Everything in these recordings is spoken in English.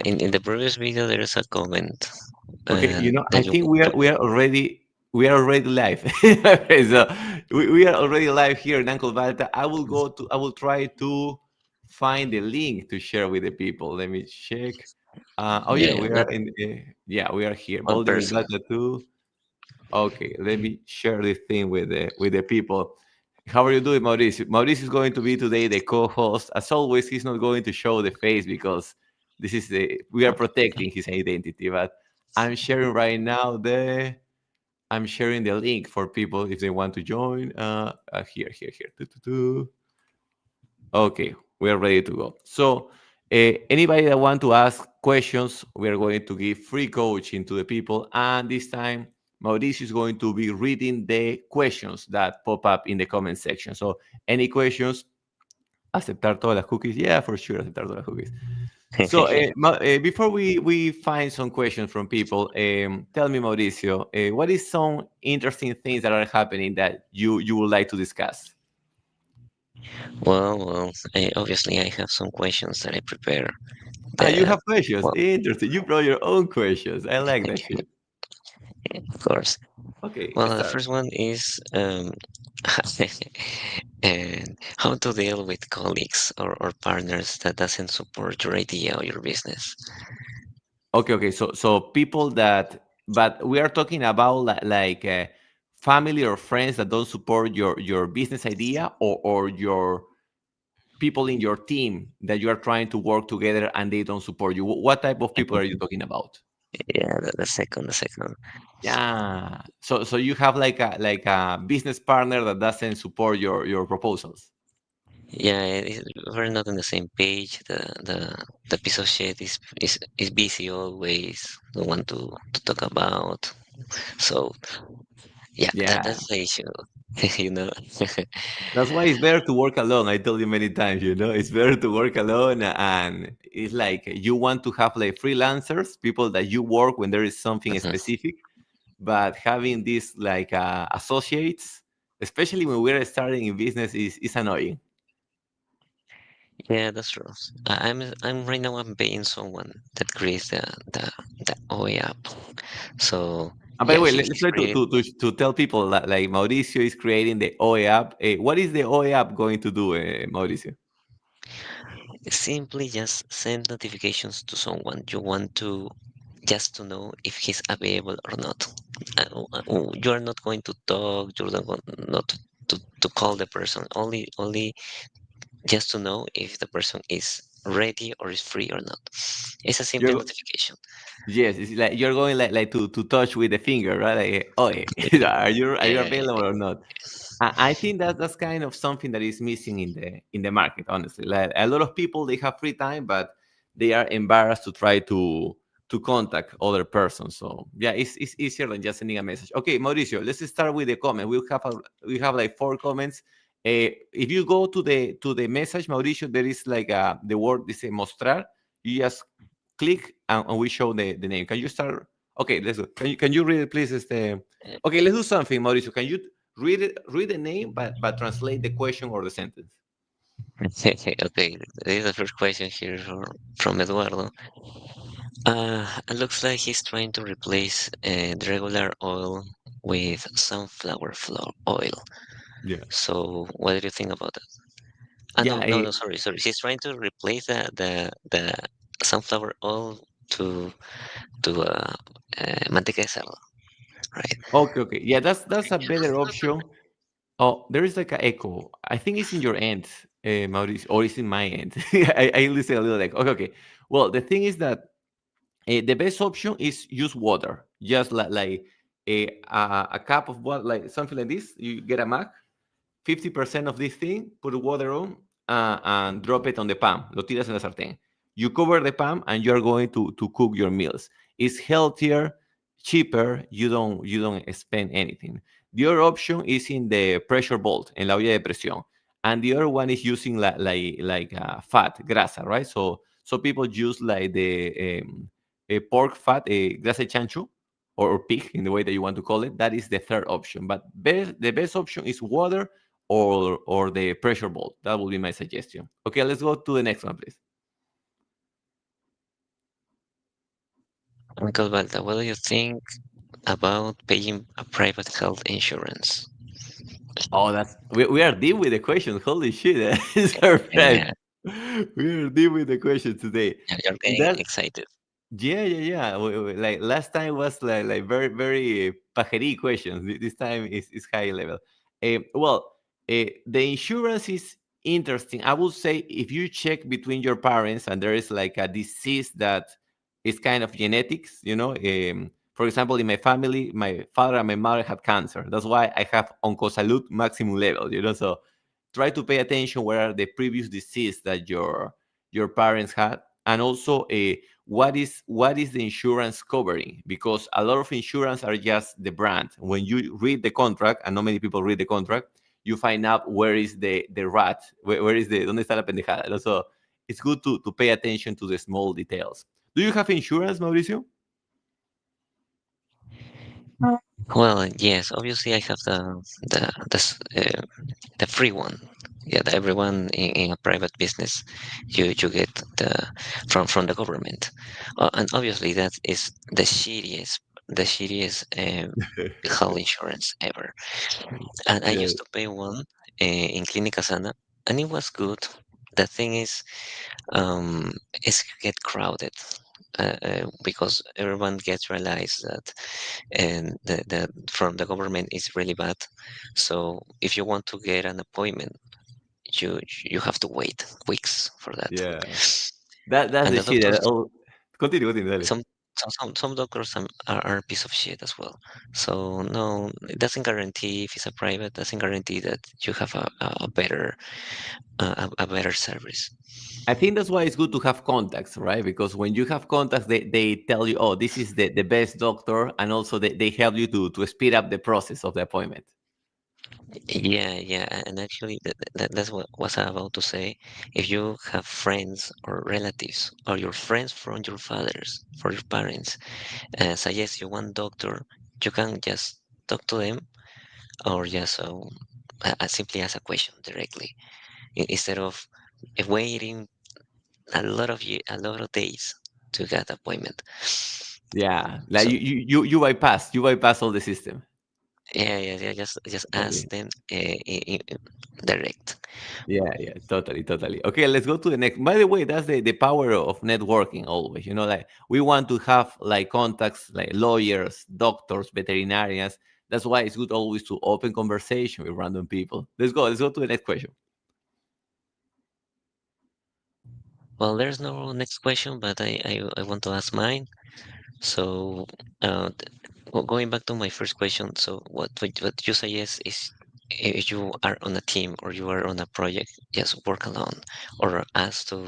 in the previous video there is a comment Okay, I that you think we are already live. Okay, so we are already live here in Uncle Balta. I will try to find the link to share with the people. Let me check. Oh yeah, yeah, we are not we are here. one Building in person. Balta too. Okay, let me share this thing with the people. How are you doing, Mauricio? Mauricio is going to be today the co-host. As always, he's not going to show the face because we are protecting his identity. But I'm sharing right now I'm sharing the link for people if they want to join. Here. Okay, we are ready to go. So, anybody that want to ask questions, we are going to give free coaching to the people. And this time, Mauricio is going to be reading the questions that pop up in the comment section. So, any questions? Aceptar todas las cookies? Yeah, for sure, aceptar todas las cookies. So, before we find some questions from people, tell me, Mauricio, what is some interesting things that are happening that you would like to discuss? Well, obviously I have some questions that I prepare. Ah, you That have questions. well, Interesting. You brought your own questions. I like that shit. of course. Okay, Well, the start. first one is and how to deal with colleagues or partners that doesn't support your idea or your business. Okay. So people that, but we are talking about like family or friends that don't support your business idea, or your people in your team that you are trying to work together and they don't support you. What type of people are you talking about? Yeah, the second. Yeah. So you have like a business partner that doesn't support your proposals. Yeah, we're not on the same page. The piece of shit is busy always. Don't want to talk about. So yeah, Yeah. that's the issue. You know. That's why it's better to work alone. I told you many times, it's better to work alone. And it's like you want to have like freelancers, people that you work when there is something Mhm. specific, but having these like associates, especially when we're starting in business, is annoying. Yeah, that's true. I'm right now. I'm paying someone that creates the OE app. So And by the yeah, way, let's he's try to, created. to, to, to tell people that like Mauricio is creating the OE app. What is the OE app going to do, Mauricio? Simply just send notifications to someone you want to just to know if he's available or not. You are not going to talk. You're not to call the person. Only just to know if the person is ready or is free or not. It's a simple You're notification. Yes, it's like you're going like to touch with the finger, right? Like, oh, are you Yeah, available or not? I think that that's kind of something that is missing in the market, honestly. Like a lot of people, they have free time, but they are embarrassed to try to contact other persons. So yeah, it's easier than just sending a message. Okay, Mauricio, let's start with the comment. We have like four comments. If you go to the message, Mauricio, there is like the word is mostrar. You just click and we show the name. Can you start? Okay, let's go. Can you read it, please? Okay, let's do something, Mauricio. Can you read the name, but translate the question or the sentence? okay, this is the first question here from Eduardo. It looks like he's trying to replace the regular oil with sunflower oil. Yeah. So, what do you think about that? Yeah. No, no, no, sorry. He's trying to replace the sunflower oil to manteca de cerdo, right? Okay. Yeah, that's a better option. Oh, there is like an echo. I think it's in your end, Mauricio, or it's in my end. I listen a little like, okay. Well, the thing is that the best option is use water. Just like a cup of water, like something like this. You get a mug, 50% of this thing, put the water on, and drop it on the pan. Lo tiras en la sartén. You cover the pan, and you're going to cook your meals. It's healthier, cheaper. You don't spend anything. The other option is in the pressure bolt, en la olla de presión, and the other one is using fat, grasa, right? So people use like the pork fat, grasa de chancho, or pig, in the way that you want to call it. That is the third option. But the best option is water or the pressure bolt. That will be my suggestion. Okay, let's go to the next one, please. Uncle Balta, what do you think about paying a private health insurance? Oh, we are deep with the questions. Holy shit, it's perfect. Yeah, We are deep with the questions today. you're getting That excited. Yeah, yeah, yeah. Like last time was like very very pajeri questions. This time is high level. Well, the insurance is interesting. I would say if you check between your parents and there is like a disease that is kind of genetics, for example, in my family, my father and my mother had cancer. That's why I have oncosalud maximum level. So try to pay attention where are the previous disease that your parents had, and also what is the insurance covering, because a lot of insurance are just the brand. When you read the contract, and not many people read the contract, you find out where is the rat, where is the donde está la pendejada. Also, it's good to pay attention to the small details. Do you have insurance, Mauricio? Well, yes, obviously I have the free one. Yeah, everyone in a private business, you get the from the government, and obviously that is the shittiest health insurance ever. And I Yeah. used to pay one in Clínica Sana, and it was good. The thing is, it's get crowded. Because everyone gets realized that and the from the government is really bad. So if you want to get an appointment, you have to wait weeks for that. Yeah. That's And the the shit. doctors, Oh, continue, dale. some some doctors are a piece of shit as well. So no, it doesn't guarantee if it's a private, doesn't guarantee that you have a better a better service. I think that's why it's good to have contacts, right? Because when you have contacts, they tell you, oh, this is the best doctor, and also they help you to speed up the process of the appointment. Yeah, yeah, and actually, that's what was I about to say. If you have friends or relatives, or your friends from your fathers, for your parents, suggest you one doctor, you can just talk to them, or just simply ask a question directly, instead of waiting a lot of days to get appointment. Yeah, like So you bypass all the system. yeah, yeah, yeah, just ask Okay. them direct. Yeah, yeah, totally, totally. Okay, let's go to the next. By the way, that's the power of networking always. Like we want to have like contacts like lawyers, doctors, veterinarians. That's why it's good always to open conversation with random people. Let's go to the next question. Well, there's no next question, but I want to ask mine. So, going back to my first question, so what you suggest is if you are on a team or you are on a project, just work alone, or ask to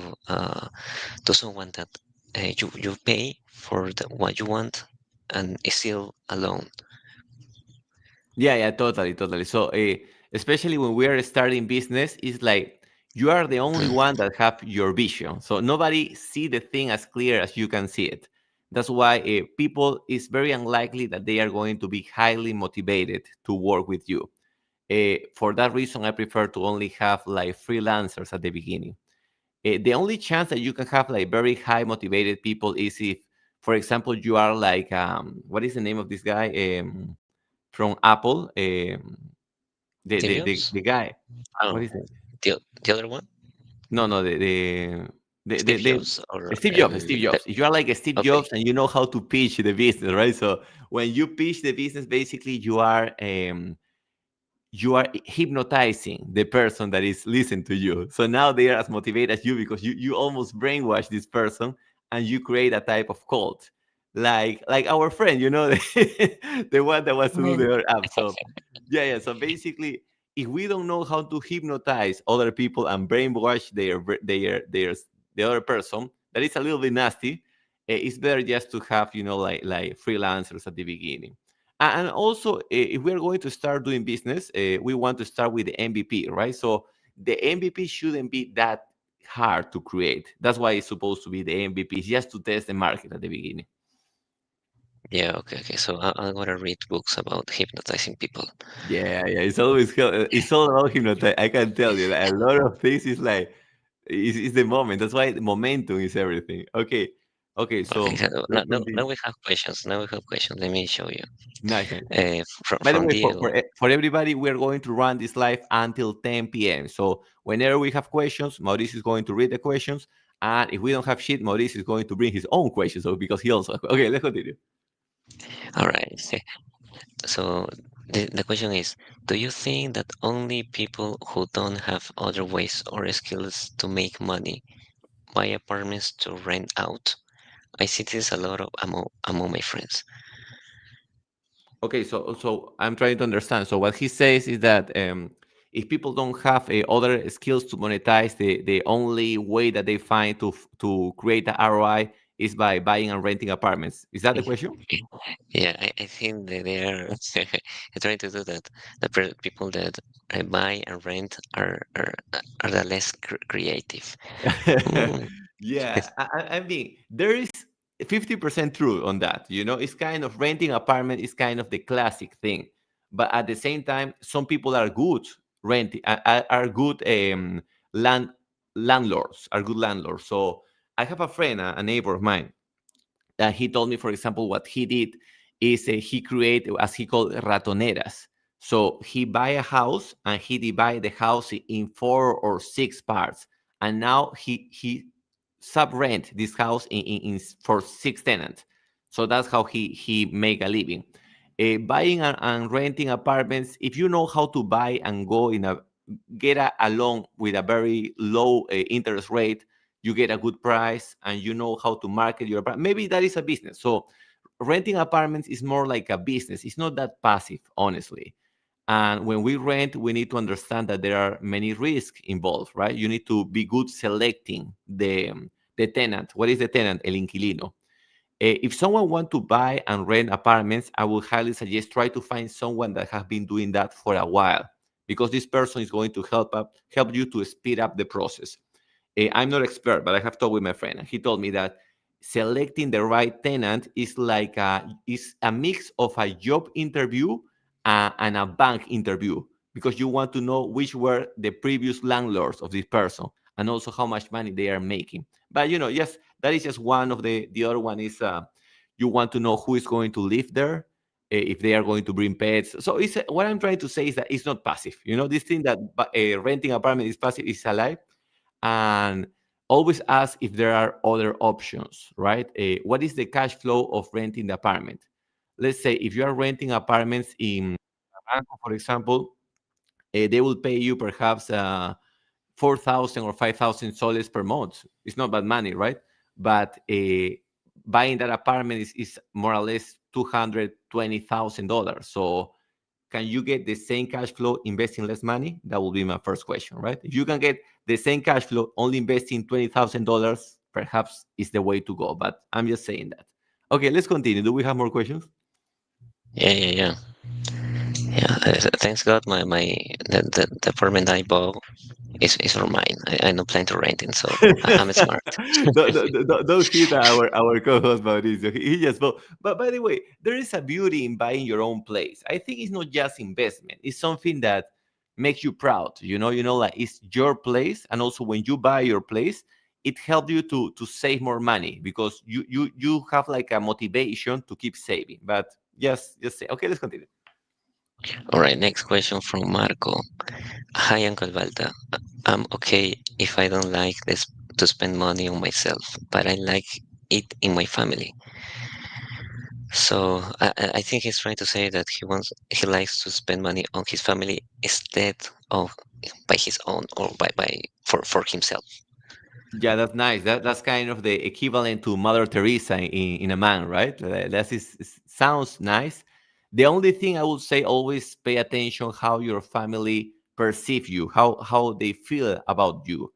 someone that you pay for what you want, and is still alone. Yeah, yeah, totally, totally. So, especially when we are starting business, it's like you are the only one that have your vision. So nobody see the thing as clear as you can see it. That's why people is very unlikely that they are going to be highly motivated to work with you. For that reason, I prefer to only have like freelancers at the beginning. The only chance that you can have like very high motivated people is if, for example, you are like what is the name of this guy? From Apple, the, Steve the the Jobs? the guy. What Oh, is it? the other one, No, no, Steve Jobs, or Steve Jobs. Steve the, Jobs. If you are like a Steve okay. Jobs and you know how to pitch the business, right? So when you pitch the business, basically you are hypnotizing the person that is listening to you. So now they are as motivated as you because you almost brainwash this person and you create a type of cult. Like our friend, the one that was to do the other app. So yeah, yeah. So basically, if we don't know how to hypnotize other people and brainwash the other person, that is a little bit nasty. It's better just to have like freelancers at the beginning. And also, if we're going to start doing business, we want to start with the MVP, right? So the MVP shouldn't be that hard to create. That's why it's supposed to be the MVP, just to test the market at the beginning. Yeah, okay, okay. So I'm gonna read books about hypnotizing people. Yeah, yeah. It's all about hypnotize. I can tell you that a lot of things is like it's the moment. That's why the momentum is everything. Okay. Okay, Okay, so so let's continue. now we have questions. Now we have questions. Let me show you. Nice, nice. By the From way, Diego. for everybody, we are going to run this live until 10 p.m. So whenever we have questions, Maurice is going to read the questions. And if we don't have shit, Maurice is going to bring his own questions. So because he also okay, let's continue. All right. So the question is, do you think that only people who don't have other ways or skills to make money buy apartments to rent out? I see this a lot of among my friends. Okay, so I'm trying to understand. So what he says is that if people don't have other skills to monetize, the only way that they find to create the ROI is by buying and renting apartments. Is that the question? Yeah, I think that they are trying to do that. The people that buy and rent are the less creative. Mm, Yeah, I mean, there is 50% true on that. You know, it's kind of renting apartment is kind of the classic thing, but at the same time, some people are good renting, are good land landlords, are good landlords. So I have a friend, a neighbor of mine, that he told me, for example, what he did is he create as he called ratoneras. So he buy a house and he divide the house in 4 or 6 parts, and now he sub rent this house for 6 tenants. So that's how he make a living. Buying and renting apartments. If you know how to buy and go in a get a loan with a very low interest rate, you get a good price and you know how to market your apartment. Maybe that is a business. So renting apartments is more like a business. It's not that passive, honestly. And when we rent, we need to understand that there are many risks involved, right? You need to be good selecting the tenant. What is the tenant? El inquilino. If someone want to buy and rent apartments, I would highly suggest try to find someone that has been doing that for a while, because this person is going to help you to speed up the process. I'm not expert, but I have talked with my friend, and he told me that selecting the right tenant is a mix of a job interview and a bank interview, because you want to know which were the previous landlords of this person and also how much money they are making. But yes, that is just one of the other one is you want to know who is going to live there, if they are going to bring pets. So it's what I'm trying to say is that it's not passive. This thing that renting apartment is passive is a lie. And always ask if there are other options, right? What is the cash flow of renting the apartment? Let's say if you are renting apartments in Banco, for example, they will pay you perhaps 4,000 or 5,000 soles per month. It's not bad money, right? But buying that apartment is more or less $220,000. So can you get the same cash flow investing less money? That will be my first question, right? If you can get the same cash flow only investing $20,000, perhaps is the way to go. But I'm just saying that. Okay, let's continue. Do we have more questions? yeah, yeah, yeah. Yeah, thanks God, the apartment I bought is for mine. I don't plan to rent it, so I'm smart. Don't hit our co-host Mauricio. He just vote. But by the way, there is a beauty in buying your own place. I think it's not just investment. It's something that makes you proud. Like it's your place, and also when you buy your place, it helps you to save more money because you have like a motivation to keep saving. But just say okay. Let's continue. All right, next question from Marco. Hi, Uncle Balta. I'm okay if I don't like this to spend money on myself, but I like it in my family. So I think he's trying to say that he likes to spend money on his family instead of by his own or by for himself. Yeah, that's nice. That's kind of the equivalent to Mother Teresa in a man, right? Sounds nice. The only thing I would say, always pay attention how your family perceive you, how they feel about you,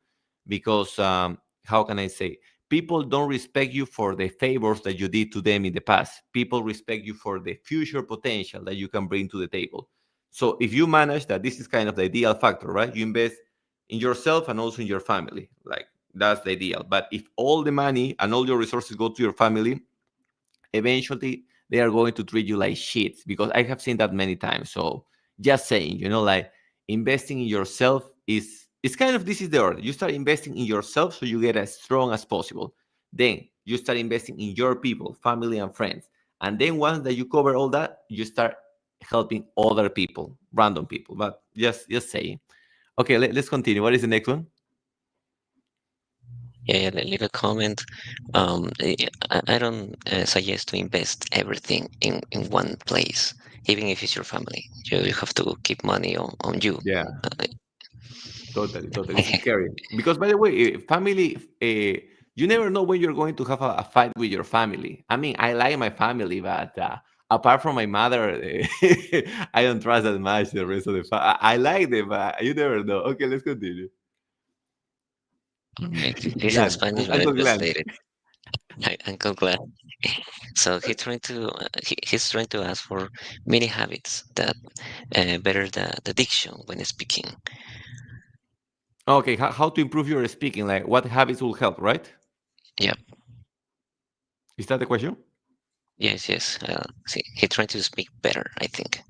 because how can I say? People don't respect you for the favors that you did to them in the past. People respect you for the future potential that you can bring to the table. So if you manage that, this is kind of the ideal factor, right? You invest in yourself and also in your family, like that's the ideal. But if all the money and all your resources go to your family, eventually they are going to treat you like shit, because I have seen that many times. So just saying, like investing in yourself is it's kind of this is the order. You start investing in yourself so you get as strong as possible. Then You start investing in your people, family, and friends. And then once that you cover all that, you start helping other people, random people. But just saying. Okay, let's continue. What is the next one? Yeah, yeah, leave a comment. I don't suggest to invest everything in one place, even if it's your family. You have to keep money on you. Yeah, Uh, totally, totally. It's scary. Because, by the way, family, you never know when you're going to have a fight with your family. I mean, I like my family, but apart from my mother, I don't trust that much the rest of the family. I like them, but you never know. Okay, let's continue. Alright, he's in Glance, Spanish, but I Uncle Glance. translated. Uncle Glad. So he's trying to ask for many habits that better the diction when speaking. Okay, how to improve your speaking? Like, what habits will help, right? Yeah, Is that the question? yes, yes. See, he's trying to speak better, I think.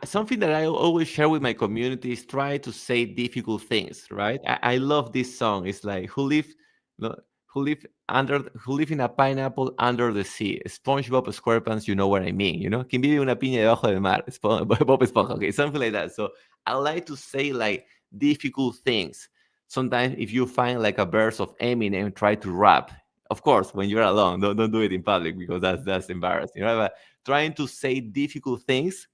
Something that I always share with my community is try to say difficult things, right? I love this song. It's like no, who live in a pineapple under the sea. SpongeBob SquarePants, you know what I mean, you know? Quien vive una piña debajo del mar. Bob Esponja, okay, something like that. So I like to say like difficult things. Sometimes if you find like a verse of Eminem, try to rap. Of course, when you're alone, don't do it in public because that's embarrassing, right? But trying to say difficult things,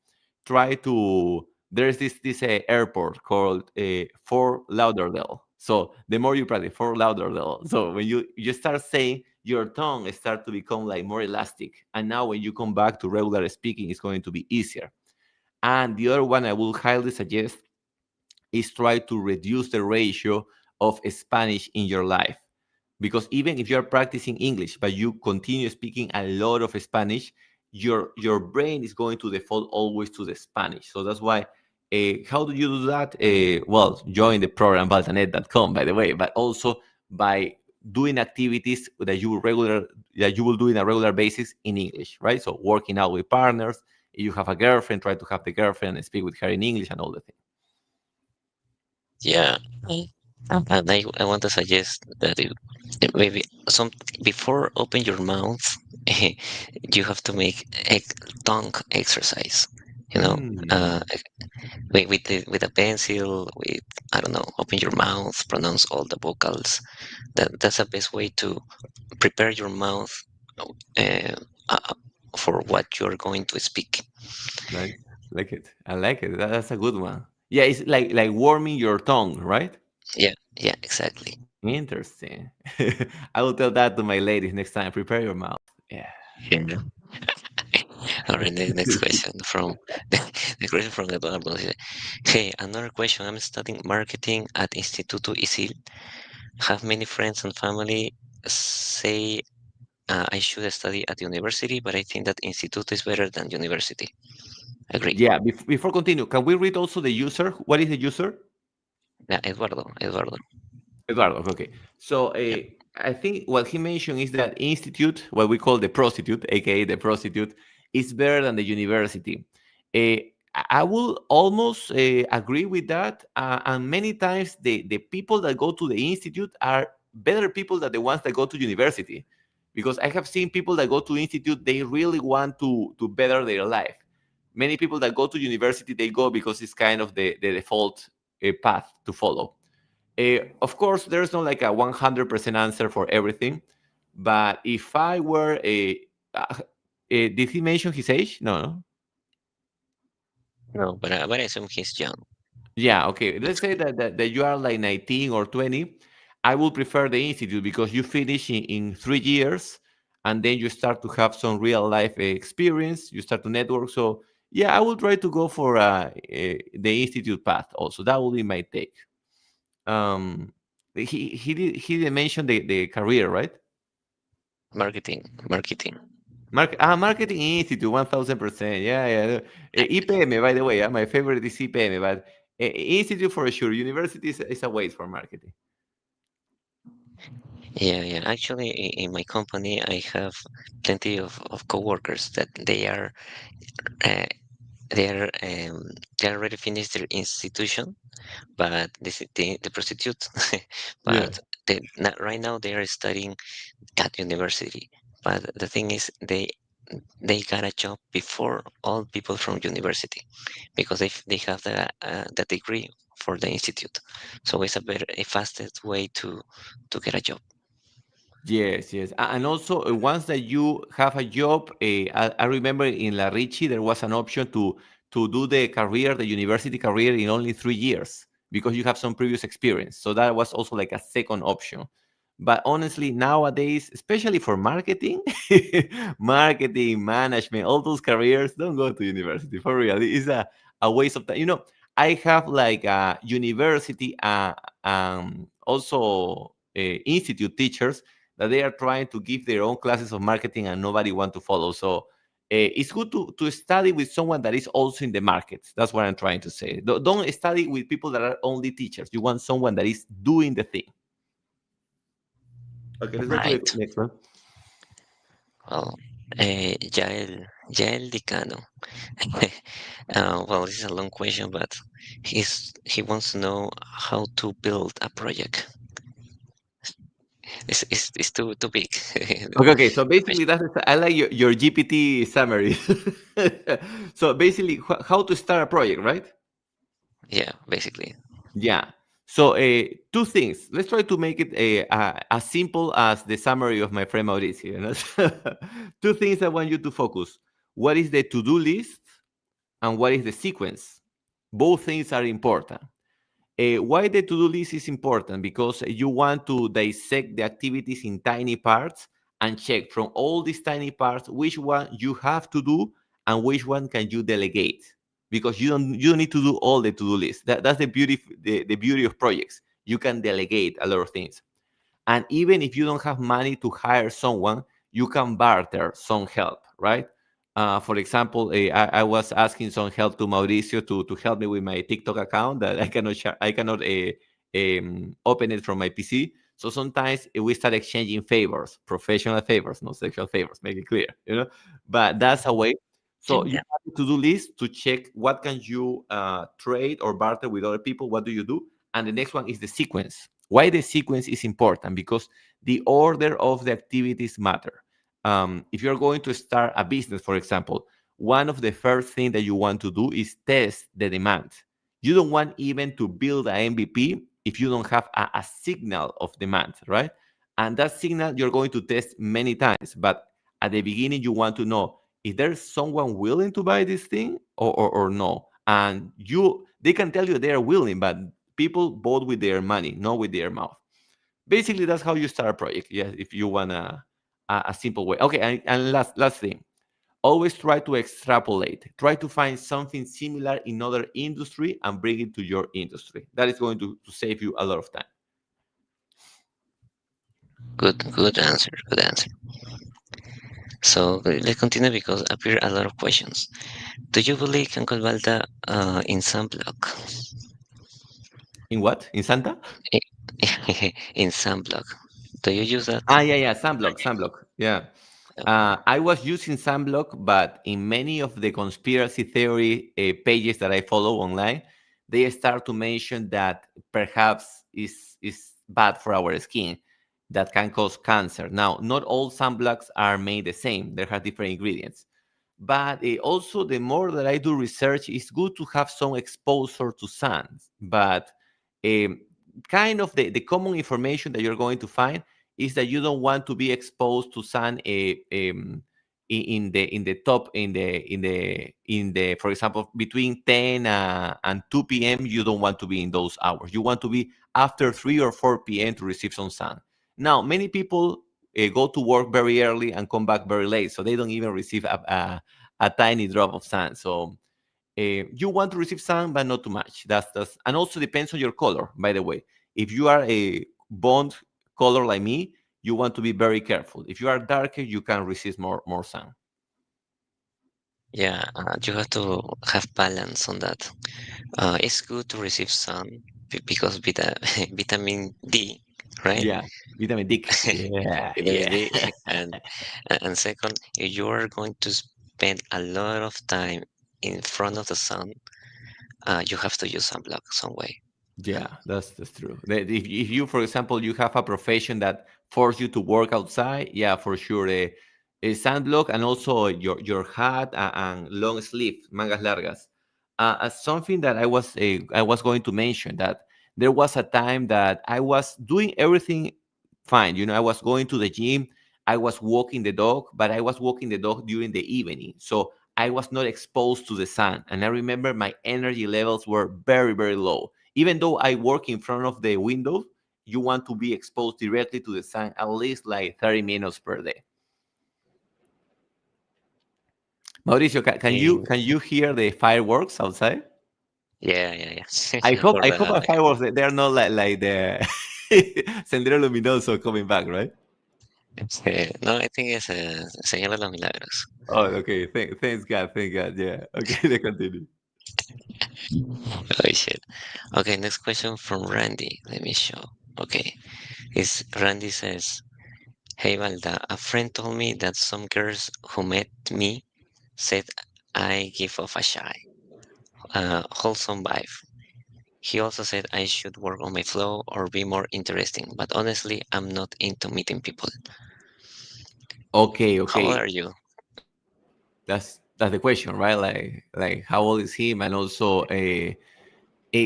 try to there's this airport called Fort Lauderdale. So the more you practice Fort Lauderdale, so when you start saying, your tongue start to become like more elastic, and now when you come back to regular speaking, it's going to be easier. And the other one I will highly suggest is try to reduce the ratio of Spanish in your life. Because even if you're practicing English, but you continue speaking a lot of Spanish, your brain is going to default always to the Spanish. So that's why. How do you do that? Well, join the program baltanet.com, by the way, but also by doing activities that you will do in a regular basis in English, right? So working out with partners. If you have a girlfriend, try to have the girlfriend and speak with her in English and all the things. Yeah. Mm. And I want to suggest that maybe some before open your mouth, you have to make a tongue exercise. You know, uh, Mm, with a pencil, with I don't know, open your mouth, pronounce all the vocals. That's the best way to prepare your mouth uh, uh, for what you're going to speak. nice. Like it. I like it. That's a good one. Yeah, it's like warming your tongue, right? Yeah, yeah, exactly. Interesting. I will tell that to my ladies next time. Prepare your mouth. Yeah. Yeah. All right, next question from the question from Eduardo. Hey, another question. I'm studying marketing at Instituto Isil. Have many friends and family say I should study at university, but I think that institute is better than university. Agree. Yeah. Before continue, can we read also the user? What is the user? Yeah, Eduardo. Eduardo. Okay. So Yeah, I think what he mentioned is that institute, what we call the prostitute, aka the prostitute, is better than the university. I will almost agree with that. And many times the people that go to the institute are better people than the ones that go to university. Because I have seen people that go to institute, they really want to better their life. Many people that go to university, they go because it's kind of the default path to follow. Of course, there's not like a 100% answer for everything, but if I were did he mention his age? No, no. no, but I assume he's young. Yeah, okay. Let's say that you are like 19 or 20. I will prefer the institute because you finish in 3 years and then you start to have some real life experience. You start to network. So, yeah, I will try to go for the institute path also. That will be my take. Um, he didn't mention the career, right? Marketing. Marketing Institute, 1000%. Yeah, yeah. IPM, by the way, my favorite is IPM, but Institute for sure. University is a waste for marketing. Yeah, yeah. Actually, in my company, I have plenty of coworkers that uh, they are they already finished their institution, but the prostitute, Yeah. but right now they are studying at university, but the thing is they got a job before all people from university because they have the degree for the institute, so it's a fastest way to get a job. Yes, yes. And also, once that you have a job, I remember in La Ricci, there was an option to do the career, the university career, in only 3 years because you have some previous experience. So that was also like a second option. But honestly, nowadays, especially for marketing, marketing, management, all those careers, don't go to university for real. It's a waste of time. I have like a university, also institute teachers that they are trying to give their own classes of marketing and nobody want to follow. So it's good to study with someone that is also in the market. That's what I'm trying to say. Don't study with people that are only teachers. You want someone that is doing the thing. Okay, let's go to the Right. next one. Well, Yael Dicano. Well, this is a long question, but he wants to know how to build a project. It's too big. Okay, okay. So The basically, question. I like your GPT summary. So basically, how to start a project, right? Yeah, basically. Yeah. So two things. Let's try to make it as simple as the summary of my friend Mauricio. Two things I want you to focus. What is the to-do list and what is the sequence? Both things are important. Why the to-do list is important? Because you want to dissect the activities in tiny parts and check from all these tiny parts which one you have to do and which one can you delegate. Because you don't need to do all the to-do list. That's the beauty of projects. You can delegate a lot of things. And even if you don't have money to hire someone, you can barter some help, right? For example, I was asking some help to Mauricio to help me with my TikTok account that I cannot open it from my PC. So sometimes we start exchanging favors, professional favors, not sexual favors. Make it clear, But that's a way. So you Yeah. have a to-do list to check what can you trade or barter with other people. What do you do? And the next one is the sequence. Why the sequence is important? Because the order of the activities matter. If you're going to start a business, for example, one of the first things that you want to do is test the demand. You don't want even to build an MVP if you don't have a signal of demand, right? And that signal you're going to test many times. But at the beginning, you want to know if there's someone willing to buy this thing or no. And they can tell you they are willing, but people vote with their money, not with their mouth. Basically, that's how you start a project. Yeah, if you want a simple way. Okay, and last thing, always try to extrapolate. Try to find something similar in other industry and bring it to your industry. That is going to save you a lot of time. Good answer. Good answer. So let's continue because appear a lot of questions. Do you believe Cancun Balta in sunblock? In what? In Santa? In sunblock. Do you use that? Yeah, yeah, sunblock, sunblock. Yeah. I was using sunblock, but in many of the conspiracy theory pages that I follow online, they start to mention that perhaps is bad for our skin, that can cause cancer. Now, not all sunblocks are made the same; they have different ingredients. But also, the more that I do research, it's good to have some exposure to sun. But um, kind of the common information that you're going to find is that you don't want to be exposed to sun in the top in the for example between 10 and 2 p.m. You don't want to be in those hours. You want to be after 3 or 4 p.m. to receive some sun. Now many people go to work very early and come back very late, so they don't even receive a tiny drop of sun. So you want to receive sun, but not too much. That's and also depends on your color. By the way, if you are a bond color like me, you want to be very careful. If you are darker, you can resist more sun. Yeah, you have to have balance on that. It's good to receive sun because vitamin D, right? Yeah, vitamin D. Yeah, Vitamin yeah. D, and second, if you are going to spend a lot of time in front of the sun, you have to use sunblock some way. Yeah, that's true. If you, for example, you have a profession that force you to work outside, yeah, for sure, a sunblock and also your hat and long sleeve, mangas largas. Something that I was going to mention that there was a time that I was doing everything fine. You know, I was going to the gym, I was walking the dog, but I was walking the dog during the evening, so I was not exposed to the sun. And I remember my energy levels were very, very low. Even though I work in front of the window, you want to be exposed directly to the sun at least like 30 minutes per day. Mauricio, And can you hear the fireworks outside? yeah, yeah, yeah. For I the hope our fireworks they are not like the Sendero Luminoso coming back, right? no, I think it's Señor de los Milagros. Oh, okay. Thanks God, thank God. Yeah. Okay, they continue. Oh shit. Okay, next question from Randy. Let me show. Okay, is Randy says, "Hey Balda, a friend told me that some girls who met me said I give off a shy, wholesome vibe. He also said I should work on my flow or be more interesting, but honestly, I'm not into meeting people. Okay, How old okay. are you?" That's the question, right? Like how old is him, and also a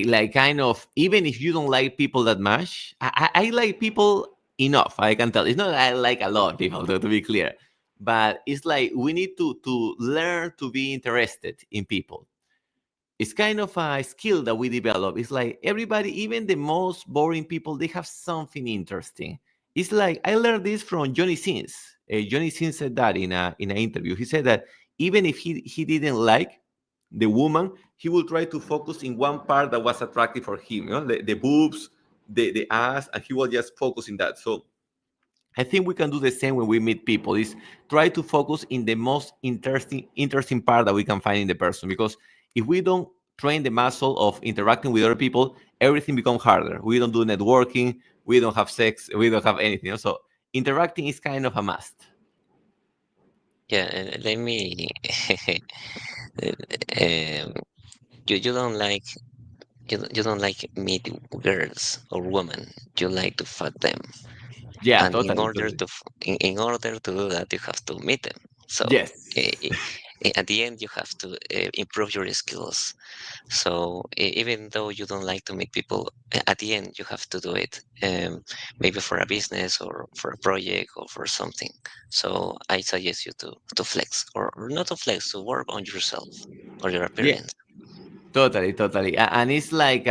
like kind of, even if you don't like people that much, I like people enough. I can tell. It's not that I like a lot of people, to be clear, but it's like we need to learn to be interested in people. It's kind of a skill that we develop. It's like everybody, even the most boring people, they have something interesting. It's like I learned this from Johnny Sins. Johnny Sins said that in an interview. He said that even if he didn't like the woman, he will try to focus in one part that was attractive for him. You know, the boobs, the ass, and he will just focus in that. So I think we can do the same when we meet people. Is try to focus in the most interesting part that we can find in the person. Because if we don't train the muscle of interacting with other people, everything becomes harder. We don't do networking, we don't have sex, we don't have anything. So interacting is kind of a must. Yeah, let me. um, you don't like you don't like meet girls or women. You like to fuck them, Yeah, and totally, totally. in order to do that, you have to meet them. So Yes. at the end, you have to improve your skills. So even though you don't like to meet people, at the end you have to do it. Maybe for a business or for a project or for something. So I suggest you to flex or not to flex, to work on yourself or your Yeah. appearance. Totally, totally. And it's like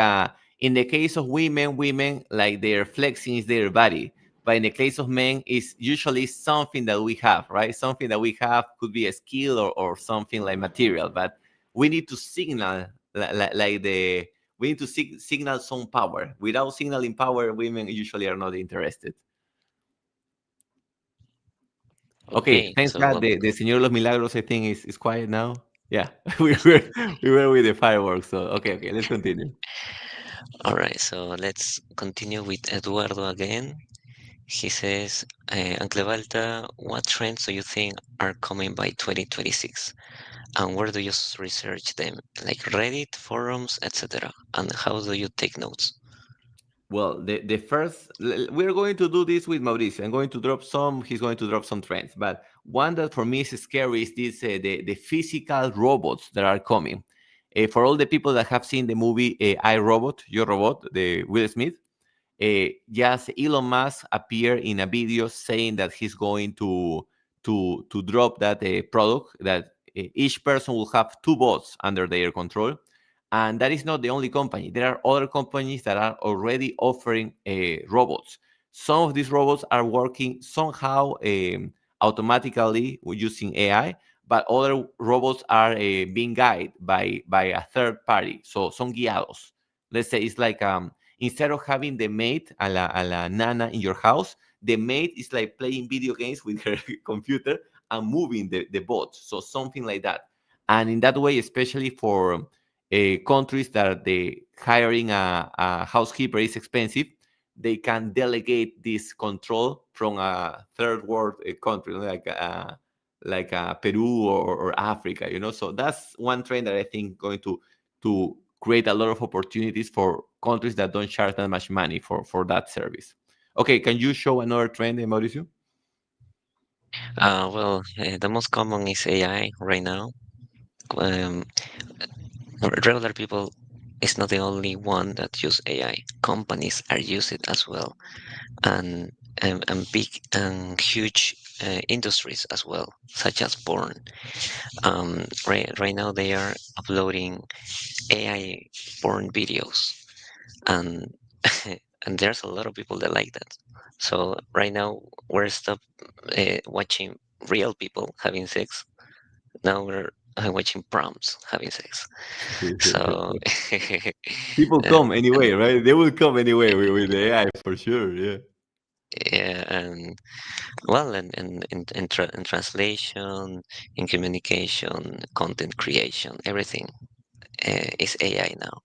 in the case of women like their flexing is their body. But in the case of men, it's usually something that we have, right? Something that we have could be a skill or something like material. But we need to signal like the we need to signal some power. Without signaling power, women usually are not interested. Okay, Okay, thanks God. so The Señor Los Milagros, I think, is quiet now. Yeah, we were with the fireworks. So okay, let's continue. all right, so let's continue with Eduardo again. He says, Uncle Balta, what trends do you think are coming by 2026? And where do you research them? Like Reddit, forums, etc. And how do you take notes? Well, the first we're going to do this with Mauricio. I'm going to drop some. He's going to drop some trends. But one that for me is scary is this the physical robots that are coming. For all the people that have seen the movie I Robot, Your Robot, the Will Smith, yes, Elon Musk appeared in a video saying that he's going to drop that product that each person will have two bots under their control, and that is not the only company. There are other companies that are already offering robots. Some of these robots are working somehow automatically using AI, but other robots are being guided by a third party. So son guiados. Let's say it's like instead of having the maid a la nana in your house, the maid is like playing video games with her computer and moving the bots. So something like that. And in that way, especially for countries that the hiring a housekeeper is expensive, they can delegate this control from a third world country like Peru or Africa. So that's one trend that I think going to create a lot of opportunities for countries that don't charge that much money for that service. Okay, can you show another trend, Mauricio? The most common is AI right now. Um, Regular people is not the only one that use AI. Companies are using it as well, and big and huge industries as well, such as porn. Right now they are uploading AI porn videos, and and there's a lot of people that like that. So right now we're stop watching real people having sex. Now we're watching prompts having sex. So People and, come anyway, and right? They will come anyway with the AI for sure. Yeah. yeah, and well, in translation, in communication, content creation, everything is AI now.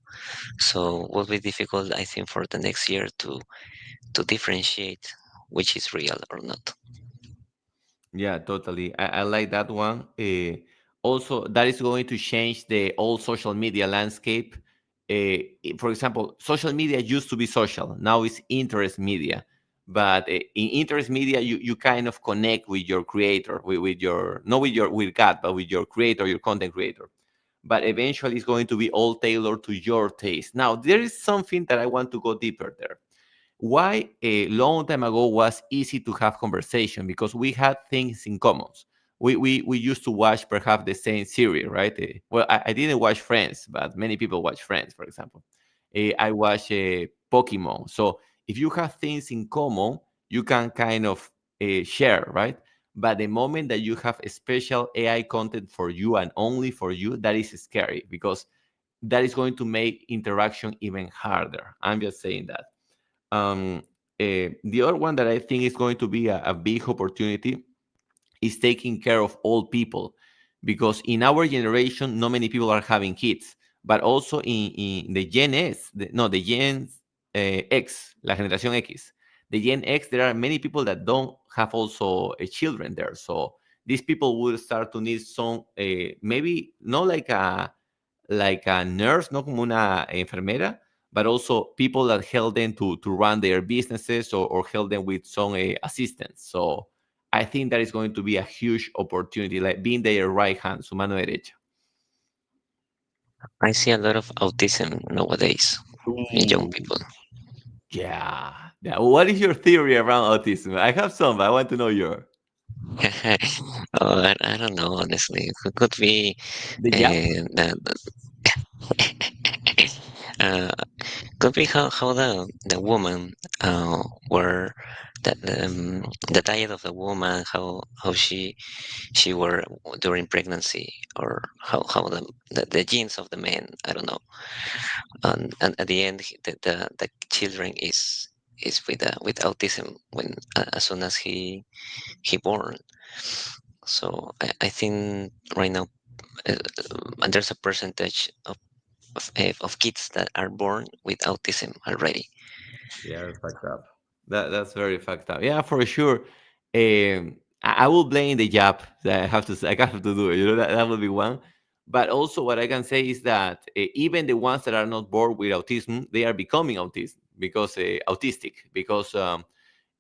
So will be difficult, I think, for the next year to differentiate which is real or not. Yeah, totally. I like that one. Also, that is going to change the old social media landscape. For example, social media used to be social. Now it's interest media. But in interest media, you kind of connect with your creator, with your not with your with God, but with your creator, your content creator. But eventually, it's going to be all tailored to your taste. Now, there is something that I want to go deeper there. Why a long time ago was easy to have conversation because we had things in common. We used to watch perhaps the same series, right? Well, I didn't watch Friends, but many people watch Friends, for example. I watch Pokemon. So if you have things in common, you can kind of share, right? But the moment that you have a special AI content for you and only for you, that is scary because that is going to make interaction even harder. I'm just saying that. Um, the other one that I think is going to be a big opportunity is taking care of old people, because in our generation, not many people are having kids, but also in the Gen S, no, the Gen X, la generación X, the Gen X, there are many people that don't have also children there. So these people will start to need some, maybe not like a nurse, no como una enfermera, but also people that help them to run their businesses or help them with some assistance. So I think that is going to be a huge opportunity, like being their right hand, su mano derecha. I see a lot of autism nowadays in young Ooh, people. yeah. Yeah. What is your theory around autism? I have some, but I want to know your. I don't know, honestly. It could be The Jap? that uh, could be how the woman were the diet of the woman, how she were during pregnancy, or how the genes of the man. I don't know. And at the end, the children is with autism when as soon as he born. So I think right now there's a percentage of kids that are born with autism already. Yeah, that's fucked up. That's very fucked up. Yeah, for sure. I will blame the Jap. That I have to. I have to do it. You know that will be one. But also, what I can say is that even the ones that are not born with autism, they are becoming autistic because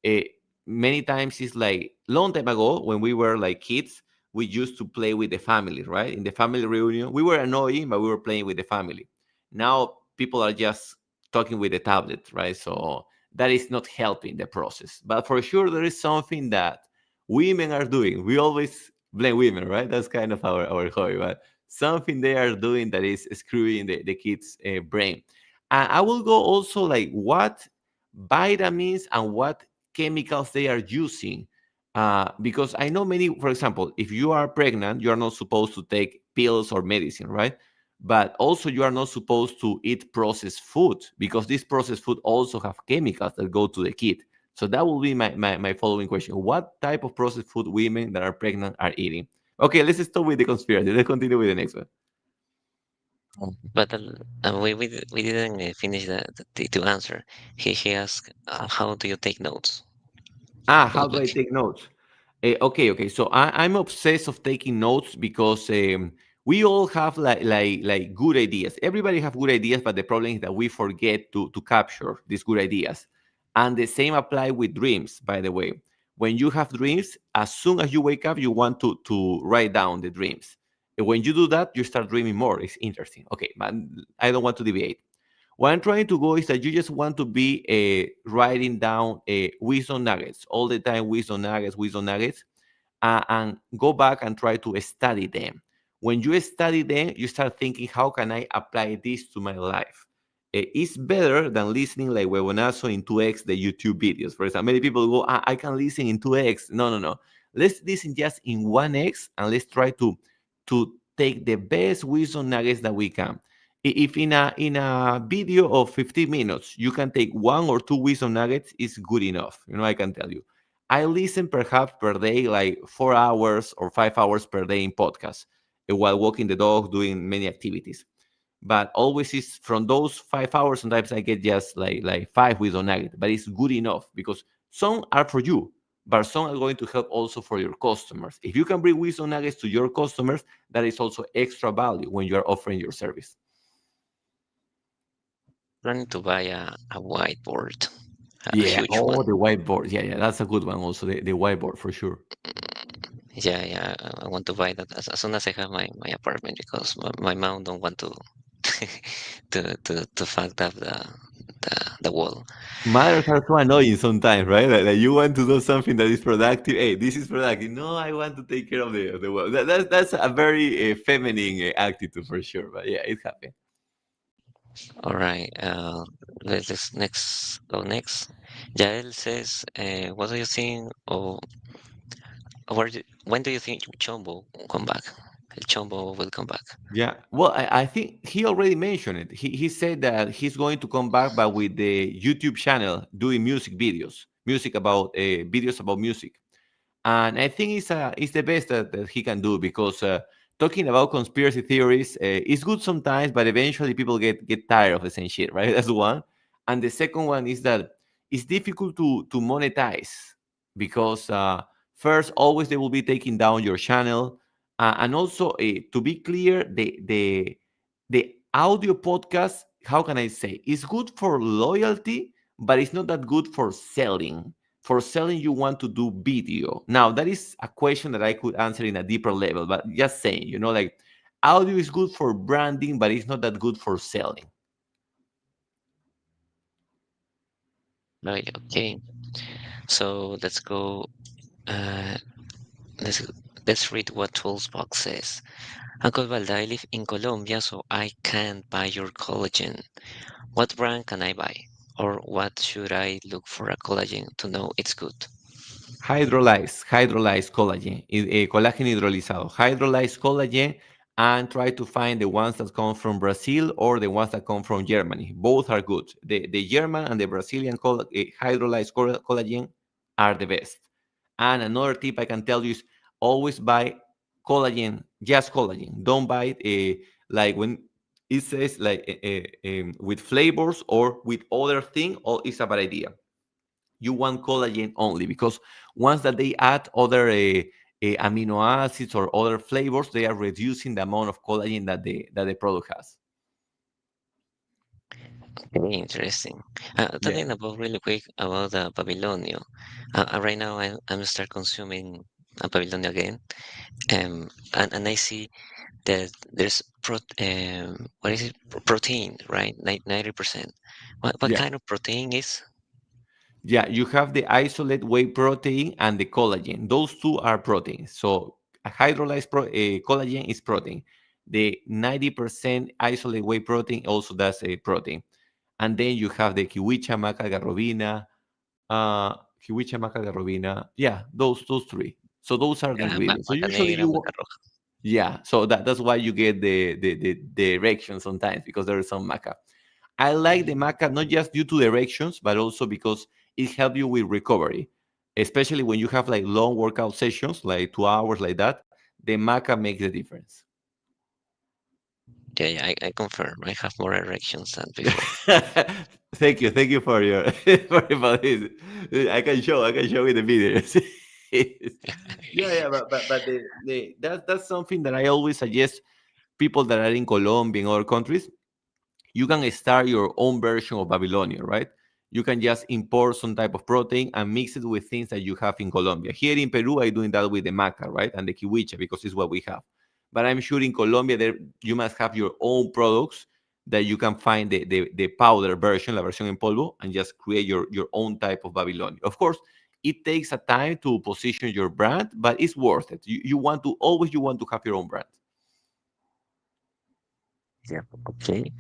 eh, many times it's like long time ago when we were like kids, we used to play with the family, right? In the family reunion, we were annoying, but we were playing with the family. Now people are just talking with the tablet, right? So that is not helping the process. But for sure, there is something that women are doing. We always blame women, right? That's kind of our hobby, but something they are doing that is screwing the kids' brain. And I will go also like what vitamins and what chemicals they are using. Because I know many, for example, if you are pregnant, you are not supposed to take pills or medicine, right? But also you are not supposed to eat processed food because this processed food also have chemicals that go to the kid. So that will be my following question. What type of processed food women that are pregnant are eating? Okay, let's start with the conspiracy. Let's continue with the next one. But we didn't finish to answer. He asked, how do you take notes? How do I take notes? Okay. So I'm obsessed of taking notes because We all have like good ideas. Everybody have good ideas, but the problem is that we forget to capture these good ideas. And the same apply with dreams, by the way. When you have dreams, as soon as you wake up, you want to write down the dreams. And when you do that, you start dreaming more. It's interesting. Okay, but I don't want to deviate. What I'm trying to go is that you just want to be writing down wisdom nuggets all the time, wisdom nuggets, and go back and try to study them. When you study them, you start thinking, how can I apply this to my life? It's better than listening like Huevonazo in 2x the YouTube videos. For example, many people go, I can listen in 2x. No, no, no. Let's listen just in 1x and let's try to take the best wisdom nuggets that we can. If in a video of 15 minutes you can take one or two wisdom nuggets, it's good enough. I can tell you. I listen perhaps per day like 4 hours or 5 hours per day in podcasts while walking the dog, doing many activities. But always is from those 5 hours. Sometimes I get just like five with a nugget, but it's good enough because some are for you, but some are going to help also for your customers. If you can bring wisdom nuggets to your customers, that is also extra value when you are offering your service. Planning to buy a whiteboard, a Yeah. huge Oh, one. the whiteboard. Yeah, yeah, that's a good one. Also, the whiteboard for sure. Yeah, yeah, I want to buy that as soon as I have my apartment because my mom don't want to to fuck up the wall. Mothers are so annoying sometimes, right? Like you want to do something that is productive. Hey, this is productive. No, I want to take care of the world. That's a very feminine attitude for sure. But yeah, it happens. All right, let's next go next. Jael says, what do you think, or when do you think Chombo will come back? El Chombo will come back. Yeah. Well, I think he already mentioned it. He said that he's going to come back, but with the YouTube channel doing music videos, music about videos about music. And I think it's the best that he can do because talking about conspiracy theories is good sometimes, but eventually people get tired of the same shit, right? That's one. And the second one is that it's difficult to monetize because first, always they will be taking down your channel, and also to be clear, the audio podcast, how can I say, is good for loyalty, but it's not that good for selling. For selling, you want to do video. Now that is a question that I could answer in a deeper level, but just saying, like audio is good for branding, but it's not that good for selling. Right, okay. So let's go. Uh, let's let's read what Toolsbox says. Uncle Balda, I live in Colombia, so I can't buy your collagen. What brand can I buy? Or what should I look for a collagen to know it's good? Hydrolyzed collagen, collagen hidrolizado, hydrolyzed collagen, and try to find the ones that come from Brazil or the ones that come from Germany. Both are good. The German and the Brazilian hydrolyzed collagen are the best. And another tip I can tell you is always buy collagen, just collagen. Don't buy it like when it says like with flavors or with other thing, or it's a bad idea. You want collagen only because once that they add other amino acids or other flavors, they are reducing the amount of collagen that the product has. Very interesting. Yeah, Talking about really quick about the Babilonio. Right now, I'm start consuming a Babilonio again, and I see that there's what is it? Protein, right? 90%. What yeah, kind of protein is? yeah. You have the isolate whey protein and the collagen. Those two are proteins. So a hydrolyzed collagen is protein. The 90% isolate whey protein also does a protein. And then you have the kiwicha, maca, garrobina, uh, kiwicha, maca, garrobina. Yeah, those three. So those are the ingredients. So Maca usually negra, you maca roja. Yeah, so that's why you get the erection sometimes because there is some maca. I like the maca not just due to the erections, but also because it helps you with recovery, especially when you have like long workout sessions, like 2 hours like that. The maca makes the difference. Yeah, yeah, I confirm. I have more erections than before. Thank you for your for about this. I can show in the videos. Yeah, yeah, but that's something that I always suggest. people that are in Colombia and other countries, you can start your own version of Babylonian, right? You can just import some type of protein and mix it with things that you have in Colombia. Here in Peru, I'm doing that with the maca, right? And the kiwicha, because it's what we have. But I'm sure in Colombia, there you must have your own products that you can find the powder version, la versión en polvo, and just create your own type of Babylonian. Of course, it takes a time to position your brand, but it's worth it. You want to always you want to have your own brand. Yeah. Okay.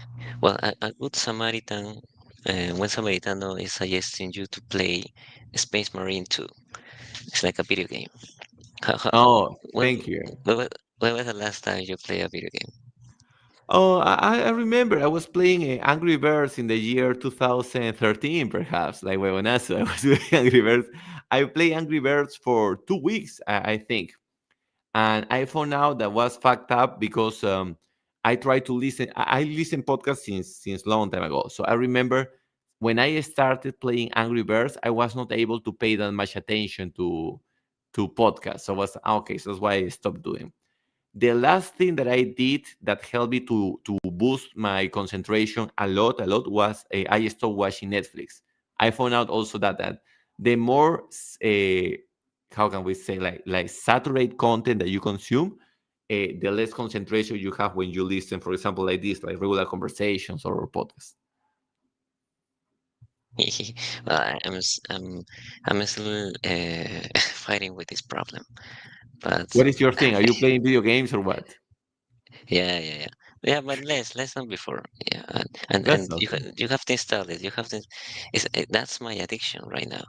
Well, a good Samaritan, when Samaritano is suggesting you to play Space Marine 2, it's like a video game. Oh, When, thank you. when, wa- when was the last time you play a video game? Oh, I remember I was playing Angry Birds in the year 2013, perhaps, like Huevonazo. I was doing Angry Birds. I played Angry Birds for 2 weeks, I think. And I found out that was fucked up because I tried to listen. I listen podcasts since long time ago. So I remember when I started playing Angry Birds, I was not able to pay that much attention to podcasts. So I was okay. So that's why I stopped doing. The last thing that I did that helped me to boost my concentration a lot was I stopped watching Netflix. I found out also that the more how can we say like saturate content that you consume, the less concentration you have when you listen, for example, like this, like regular conversations or podcasts. Well, I'm still fighting with this problem, but What is your thing? Are you playing video games or what? yeah. Yeah, but less than before. Yeah, That's and awesome. you have to install it. You have to. That's my addiction right now.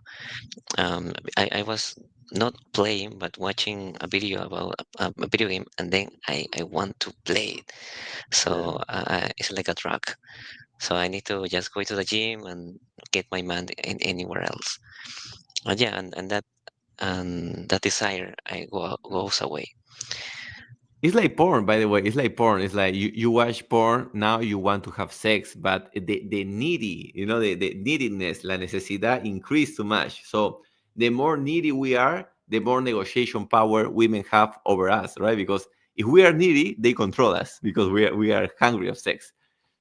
I was not playing, but watching a video about a video game, and then I want to play it. Yeah. So it's like a drug. So I need to just go to the gym and get my mind in anywhere else. And yeah, and that desire goes away. It's like porn, by the way. It's like porn. It's like you watch porn, now you want to have sex, but the needy, the neediness, la necesidad increase too much. So the more needy we are, the more negotiation power women have over us, right? Because if we are needy, they control us because we are hungry of sex.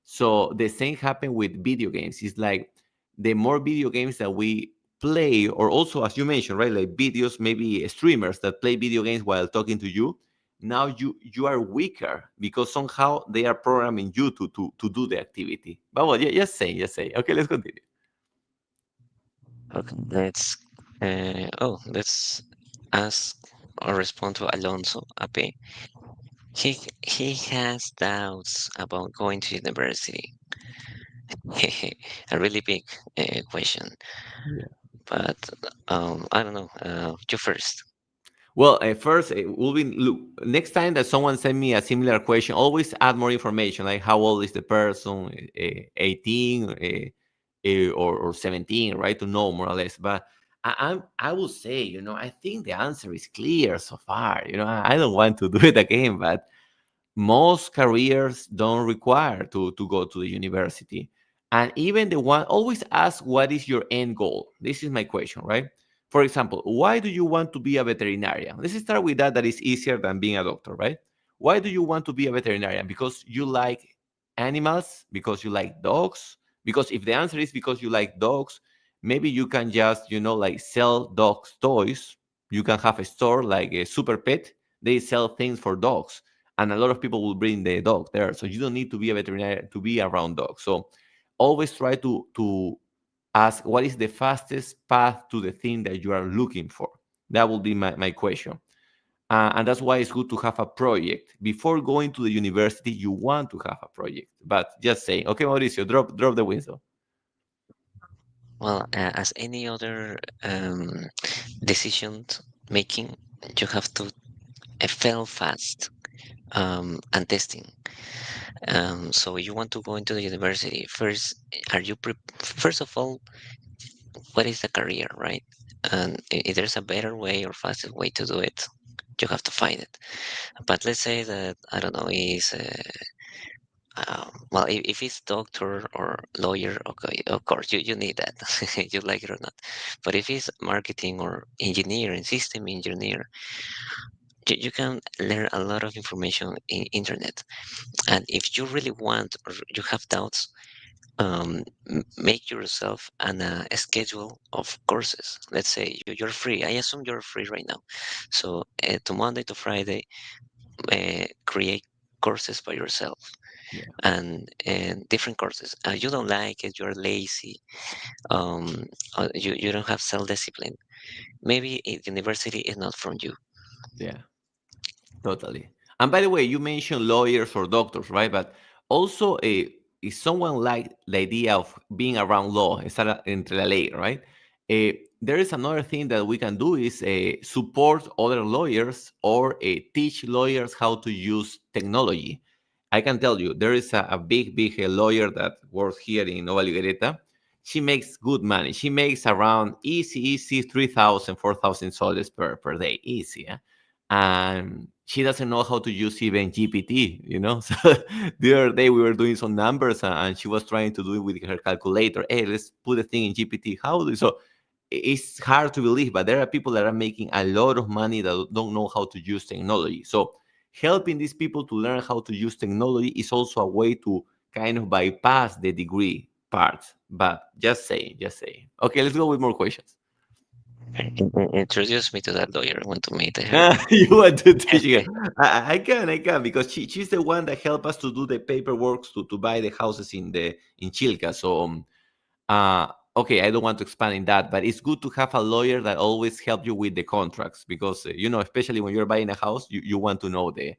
So the same happen with video games. It's like the more video games that we play, or also as you mentioned, right, like videos, maybe streamers that play video games while talking to you. Now you are weaker because somehow they are programming you to do the activity. But well, yeah, just say. Okay, let's continue. Okay, let's ask or respond to Alonso Ape. He has doubts about going to university. A really big question, but I don't know. You first. Well, first, will be look next time that someone send me a similar question. Always add more information, like how old is the person, 18 or 17, right? To know more or less. But I will say, I think the answer is clear so far. I don't want to do it again, but most careers don't require to go to the university. And even the one always ask, what is your end goal? This is my question, right? For example, why do you want to be a veterinarian? Let's start with that is easier than being a doctor, right? Why do you want to be a veterinarian? Because you like animals? Because you like dogs? Because if the answer is because you like dogs, maybe you can just like sell dogs toys. You can have a store like a super pet. They sell things for dogs, and a lot of people will bring the dog there, so you don't need to be a veterinarian to be around dogs. So always try to ask, what is the fastest path to the thing that you are looking for? That will be my question. And that's why it's good to have a project before going to the university. You want to have a project, but just saying, okay, Mauricio, drop the wisdom. Well, as any other decision making, you have to fail fast and testing. So you want to go into the university first. First of all, what is the career, right? And if there's a better way or faster way to do it, you have to find it. But let's say that I don't know is well, if it's doctor or lawyer, okay, of course you need that, you like it or not. But if it's marketing or engineer and system engineer, you can learn a lot of information in internet. And if you really want or you have doubts, make yourself a schedule of courses. Let's say you're free. I assume you're free right now. So to Monday to Friday, create courses by yourself Yeah, and different courses. You don't like it, you're lazy, you don't have self-discipline. Maybe university is not from you. yeah. Totally. And by the way, you mentioned lawyers or doctors, right? But also, if someone like the idea of being around law, estar entre la ley, right? There is another thing that we can do is support other lawyers or teach lawyers how to use technology. I can tell you, there is a big lawyer that works here in Nova Ligereta. She makes good money. She makes around easy 3,000, 4,000 soles per day. Easy. Eh? And she doesn't know how to use even GPT, you know. So the other day we were doing some numbers and she was trying to do it with her calculator. Hey, let's put the thing in GPT. How do so? It's hard to believe, but there are people that are making a lot of money that don't know how to use technology. So helping these people to learn how to use technology is also a way to kind of bypass the degree part. But just saying, just saying. Okay, let's go with more questions. Introduce me to that lawyer. I want to meet her. You want to teach her? I can because she's the one that helped us to do the paperwork to buy the houses in Chilca. So okay, I don't want to expand in that, but it's good to have a lawyer that always help you with the contracts because you know, especially when you're buying a house, you want to know the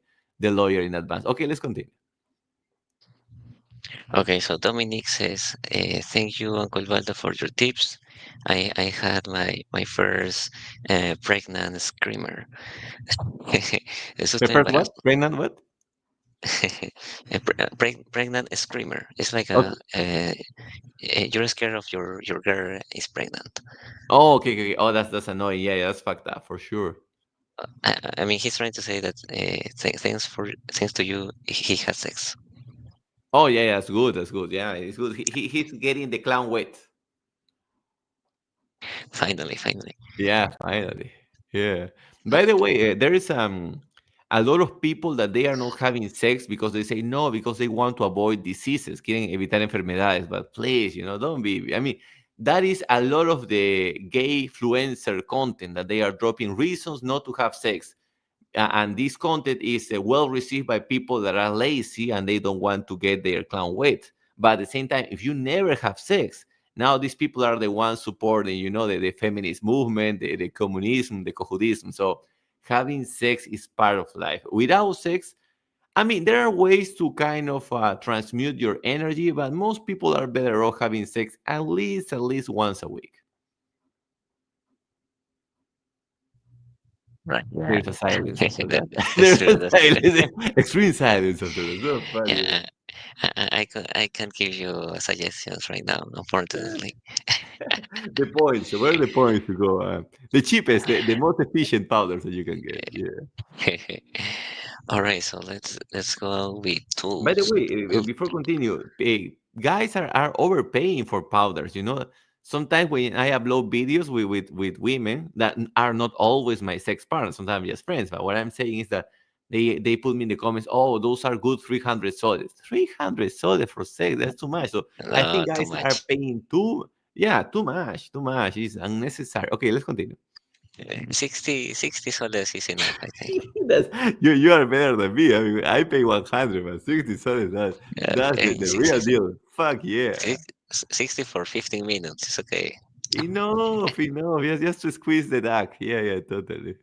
lawyer in advance. Okay, let's continue. Okay, so Dominic says, thank you, Uncle Balta, for your tips. I had my first pregnant screamer. Eso The está first embarazo. what? Pregnant what? Pregnant screamer. It's like Okay. you're scared of your girl is pregnant. Oh, okay. Oh, that's annoying. Yeah, that's fucked up for sure. I mean, he's trying to say that thanks to you, he has sex. Oh, yeah, that's good. That's good. Yeah, it's good. He's getting the clown wet. Finally, finally. Yeah, finally. Yeah. By the way, there is a lot of people that they are not having sex because they say no because they want to avoid diseases, quieren evitar enfermedades. But please, you know, don't be. I mean, that is a lot of the gay influencer content that they are dropping reasons not to have sex. And this content is well received by people that are lazy and they don't want to get their clown wet. But at the same time, if you never have sex, now these people are the ones supporting, you know, the feminist movement, the communism, the cojudism. So having sex is part of life. Without sex, I mean, there are ways to kind of transmute your energy, but most people are better off having sex at least once a week. Right. Yeah. There's a silence after that. That's There's true. a That's true. silence, extreme silence after that. So funny. Yeah, I can't give you suggestions right now, unfortunately. The points. Where are the points to go? The cheapest, the most efficient powders that you can get. Yeah. All right, so let's go with By the tools. way, Tool- before continue, guys are overpaying for powders. You know, sometimes when I upload videos with women that are not always my sex partners, sometimes just friends. But what I'm saying is that they put me in the comments, oh, those are good 300 soles. 300 soles for sex, that's too much. So I No, think too guys are much. paying too. Yeah, too much, too much. It's unnecessary. Okay, let's continue. 60 soles is enough, I think. That's you are better than me. I mean, I pay 100, but 60 soles, that's the real 60, deal. Fuck yeah. 60 for 15 minutes. It's okay. Enough. Yes, just to squeeze the duck. Yeah, totally.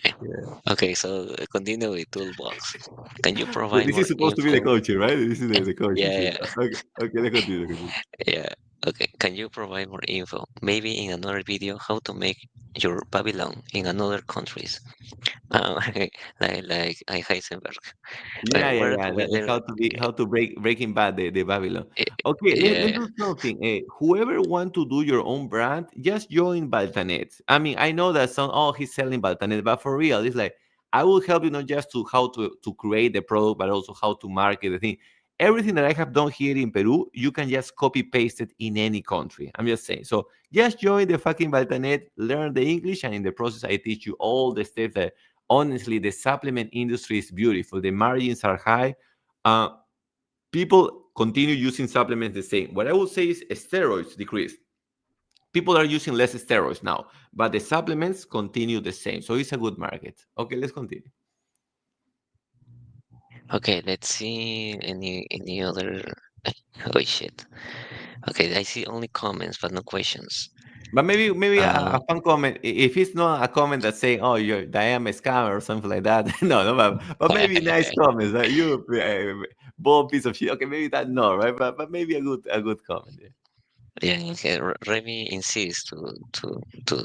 Yeah. Okay, so continue with toolbox. Can you provide This more is supposed to be the info? coaching, right? This is the coaching. Yeah, See. yeah, Okay, let's continue. Continue. yeah. Okay, can you provide more info? Maybe in another video, how to make your Babylon in another countries. Like I Heisenberg. Where Yeah. do we Like learn? how to Breaking Bad the Babylon. eh, Okay, let's Yeah, do something. Whoever want to do your own brand, just join Baltanet. I mean, I know that some he's selling Baltanet, but for real, it's like I will help you not just to how to create the product, but also how to market the thing. Everything that I have done here in Peru, you can just copy paste it in any country. I'm just saying. So just join the fucking Baltanet, learn the English, and in the process, I teach you all the steps that honestly, the supplement industry is beautiful. The margins are high. Uh, People continue using supplements the same. What I would say is steroids decrease. People are using less steroids now, but the supplements continue the same. So it's a good market. Okay, let's continue. Okay, let's see any other. Oh shit. Okay, I see only comments but no questions. But maybe Uh, a fun comment. If it's not a comment that's saying, "Oh, you're I am a scammer" or something like that. No, no, but maybe nice comments. You bold piece of shit. Okay, maybe that no, right? But maybe a good comment. Yeah. yeah, okay. Remy insists to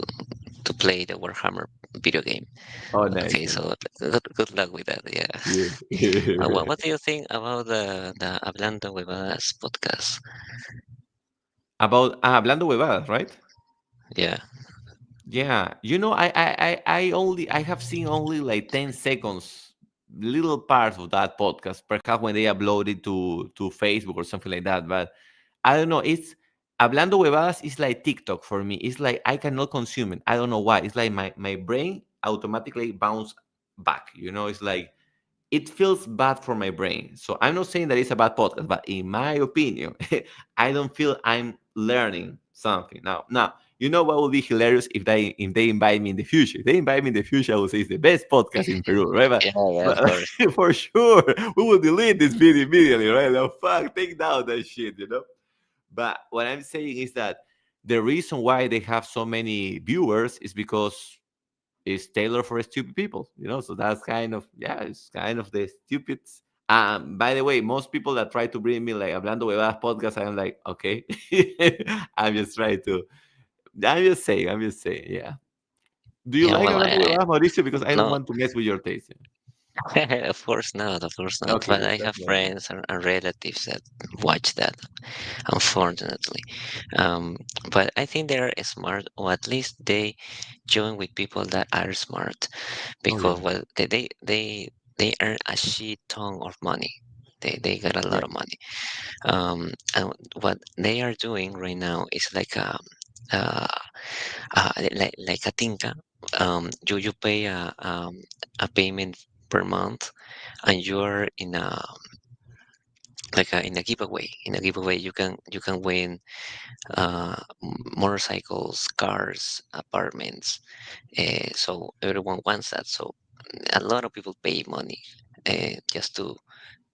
to play the Warhammer video game. Oh, nice, Okay, nice. so good luck with that. Yeah. Yeah. What do you think about the Hablando Huevadas podcast? About hablando huevadas, right? Yeah. Yeah, I have seen only like 10 seconds, little parts of that podcast, perhaps when they upload it to Facebook or something like that. But I don't know. It's hablando huevadas is like TikTok for me. It's like I cannot consume it. I don't know why. It's like my brain automatically bounce back. It's like it feels bad for my brain. So I'm not saying that it's a bad podcast, but in my opinion, I don't feel I'm learning something. Now, you know what would be hilarious if they invite me in the future. If they invite me in the future, I would say it's the best podcast in Peru, right? But, Yeah, yeah, of but course. for sure, we will delete this video immediately, right? Like, fuck, take down that shit. But what I'm saying is that the reason why they have so many viewers is because is tailored for stupid people. So that's kind of, yeah, it's kind of the stupid. By the way, most people that try to bring me like hablando huevadas podcast, I'm like, okay. I'm just trying to. I'm just saying, yeah. Do you Yeah, like well, hablando huevadas, Mauricio? Because I don't no, want to mess with your taste. of course not, of course not. Okay, But I that's have what I meant. friends and relatives that watch that, unfortunately. Um, but I think they are smart, or at least they join with people that are smart, Oh yeah, because well, they earn a shit ton of money. They got a lot right. of money. And what they are doing right now is like uh, like a tinka. You pay a payment per month, and you're in a in a giveaway. In a giveaway, you can win motorcycles, cars, apartments. So everyone wants that. So a lot of people pay money just to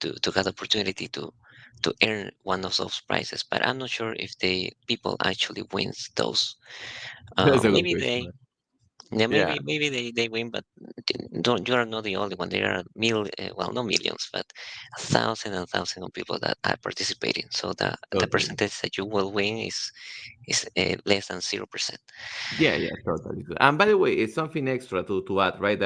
get the opportunity to earn one of those prizes. But I'm not sure if the people actually wins those. That's a good Maybe question. they. Man. Yeah, Yeah. maybe they win, but don't you are not the only one. There are well, not millions, but a thousand and thousand of people that are participating. So the Totally. percentage that you will win is less than 0%. Yeah, yeah, totally. And by the way, it's something extra to add, right?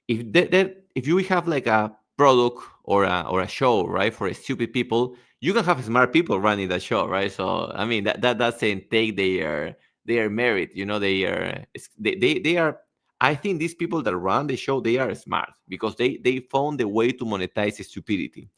If you have like a product or a show, right, for stupid people, you can have smart people running that show, right? So I mean that doesn't take their merit, they are. I think these people that run the show, they are smart because they found the way to monetize stupidity.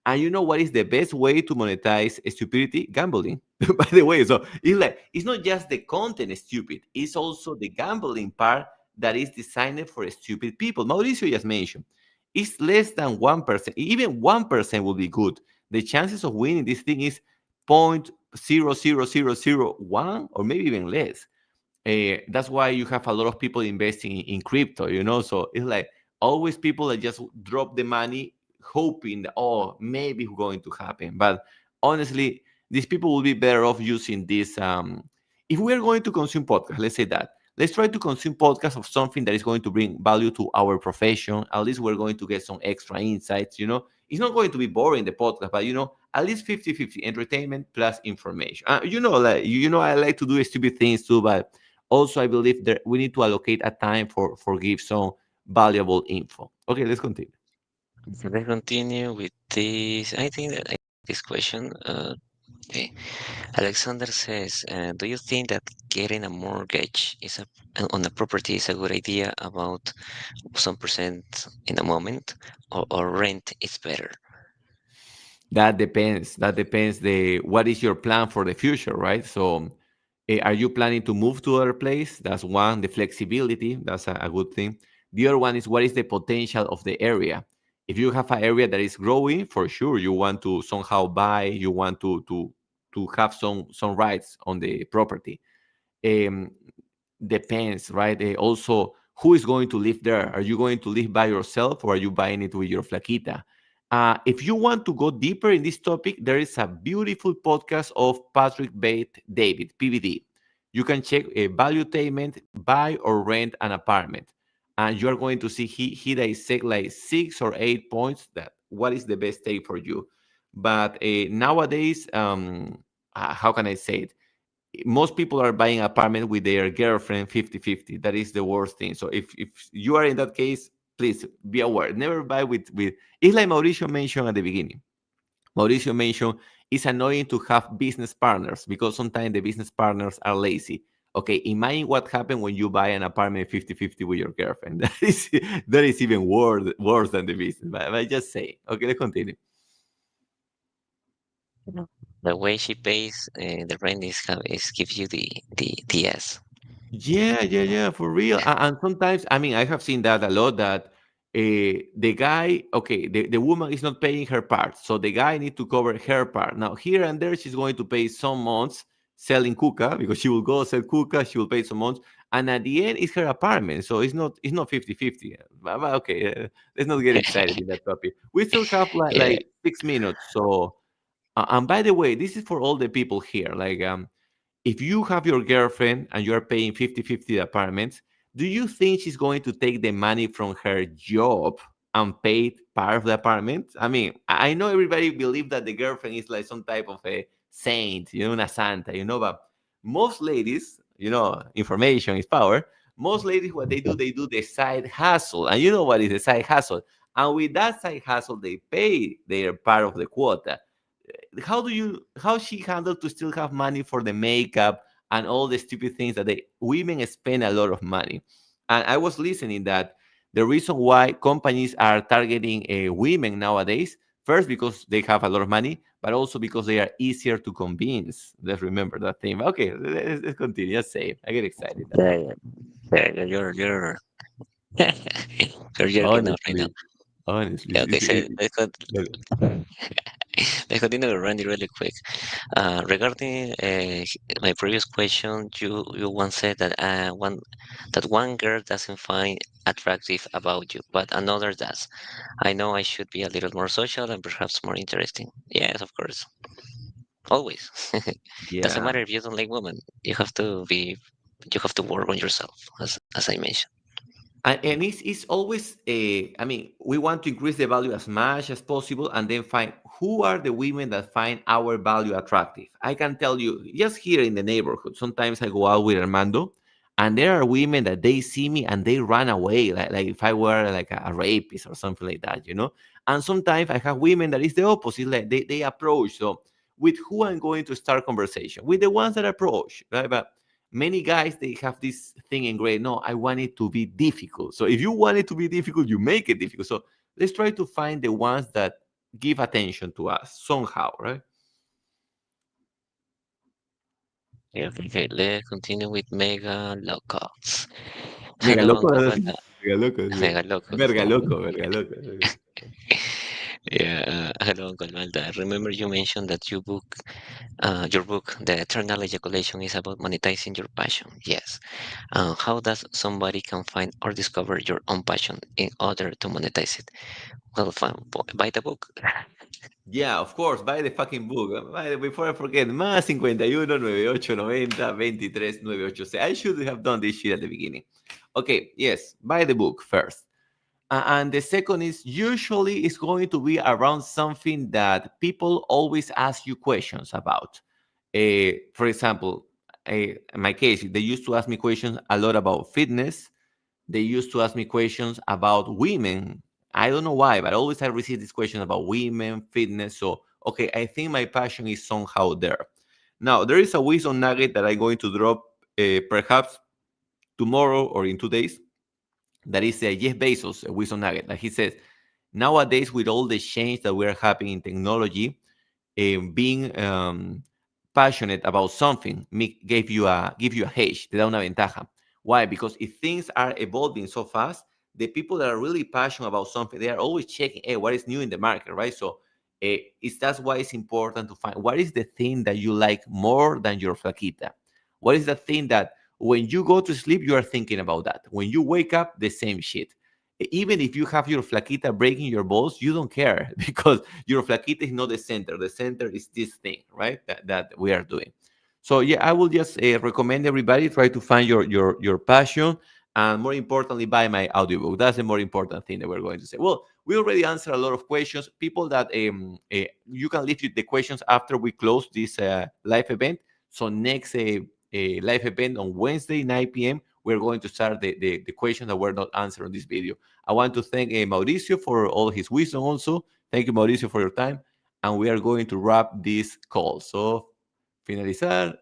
And you know what is the best way to monetize stupidity? Gambling. By the way, so it's not just the content is stupid, it's also the gambling part that is designed for stupid people. Mauricio just mentioned it's less than 1%. Even 1% will be good. The chances of winning this thing is 0.00001 or maybe even less. That's why you have a lot of people investing in crypto. So it's like always people that just drop the money hoping that, oh, maybe it's going to happen. But honestly, these people will be better off using this. If we are going to consume podcast, let's say that, let's try to consume podcast of something that is going to bring value to our profession. At least we're going to get some extra insights. It's not going to be boring, the podcast, but at least 50-50 entertainment plus information. I like to do stupid things too, but also I believe that we need to allocate a time for give some valuable info. Okay, let's continue. So let's continue with this. I think that this question. Okay. Alexander says, do you think that getting a mortgage on a property is a good idea about some percent in a moment, or rent is better? That depends. That depends. The What is your plan for the future, right? So, are you planning to move to other place? That's one. The flexibility. That's a good thing. The other one is what is the potential of the area. If you have an area that is growing, for sure you want to somehow buy, you want to have some rights on the property. um, Depends, right? Also, who is going to live there? Are you going to live by yourself or are you buying it with your flaquita? If you want to go deeper in this topic, there is a beautiful podcast of Patrick Bate David, PVD. You can check a valuetainment, buy or rent an apartment. And you are going to see he dissect like 6 or 8 points that what is the best take for you. But nowadays, how can I say it? Most people are buying apartment with their girlfriend 50-50. That is the worst thing. So if you are in that case, please be aware, never buy with it's like Mauricio mentioned at the beginning. Mauricio mentioned it's annoying to have business partners because sometimes the business partners are lazy. Okay, imagine what happened when you buy an apartment 50-50 with your girlfriend. That is even worse than the business, but I just say. Okay, let's continue. No. The way she pays the rent is gives you the S. Yeah, yeah, yeah, for real. And sometimes, I mean, I have seen that a lot that the guy, okay, the woman is not paying her part. So the guy need to cover her part. Now, here and there, she's going to pay some months selling kuka because she will go sell kuka, she will pay some months. And at the end, it's her apartment. So it's not 50-50. But okay, let's not get excited in that topic. We still have Yeah. like 6 minutes. So, and by the way, this is for all the people here. Like, if you have your girlfriend and you're paying 50-50 apartments, do you think she's going to take the money from her job and pay part of the apartment? I mean, I know everybody believes that the girlfriend is like some type of a saint, una santa, but most ladies, information is power. Most ladies, what they do the side hustle. And you know what is the side hustle? And with that side hustle, they pay their part of the quota. How she handled to still have money for the makeup and all the stupid things that the women spend a lot of money. And I was listening that the reason why companies are targeting women nowadays, first because they have a lot of money, but also because they are easier to convince. Let's remember that thing. Okay, let's continue. Just say it. I get excited now. Yeah, you're you're jerking out right now. Honestly, honestly, Yeah, okay, so look, let's continue Randy really quick. Regarding my previous question, you once said that one girl doesn't find attractive about you, but another does. I know I should be a little more social and perhaps more interesting. Yes, of course, always. Doesn't yeah. matter if you don't like women. You have to work on yourself, as I mentioned. And it's always I mean, we want to increase the value as much as possible and then find who are the women that find our value attractive. I can tell you just here in the neighborhood, sometimes I go out with Armando and there are women that they see me and they run away like if I were like a rapist or something like that. And sometimes I have women that is the opposite, like they approach. So with who I'm going to start conversation? With the ones that approach, right? But many guys, they have this thing in grade, no, I want it to be difficult. So if you want it to be difficult, you make it difficult. So let's try to find the ones that give attention to us somehow, right? Yeah, okay, let's continue with Mega Locals. Mega Hello, loco, Uncle ¿verdad? Balta. Mega loco, sí. Mega Locals. Verga loco, verga loco. Yeah, hello, Uncle Balta. I remember you mentioned that your book, The Eternal Ejaculation, is about monetizing your passion. Yes. How does somebody can find or discover your own passion in order to monetize it? Well, buy the book. Yeah, of course, buy the fucking book. Before I forget, más 51 98 90 23 986. I should have done this shit at the beginning. Okay, yes, buy the book first. And the second is usually it's going to be around something that people always ask you questions about. For example, in my case, they used to ask me questions a lot about fitness. They used to ask me questions about women. I don't know why, but always I receive these questions about women, fitness. So, okay, I think my passion is somehow there. Now, there is a wisdom nugget that I'm going to drop perhaps tomorrow or in 2 days. That is Jeff Bezos, a wisdom nugget. That he says, nowadays, with all the change that we're having in technology, being passionate about something give you a edge, te da una ventaja. Why? Because if things are evolving so fast, the people that are really passionate about something, they are always checking, hey, what is new in the market, right? So it's that's why it's important to find what is the thing that you like more than your flaquita. What is the thing that when you go to sleep you are thinking about that? When you wake up, the same shit. Even if you have your flaquita breaking your balls, you don't care because your flaquita is not the center. The center is this thing, right? That we are doing. So yeah, I will just recommend everybody try to find your passion, and more importantly, buy my audiobook. That's the more important thing that we're going to say. Well, we already answered a lot of questions. People that you can leave the questions after we close this live event. So next live event on Wednesday 9 p.m. we're going to start the questions that were not answered on this video. I want to thank Mauricio for all his wisdom. Also, thank you, Mauricio, for your time. And we are going to wrap this call. So finalizar.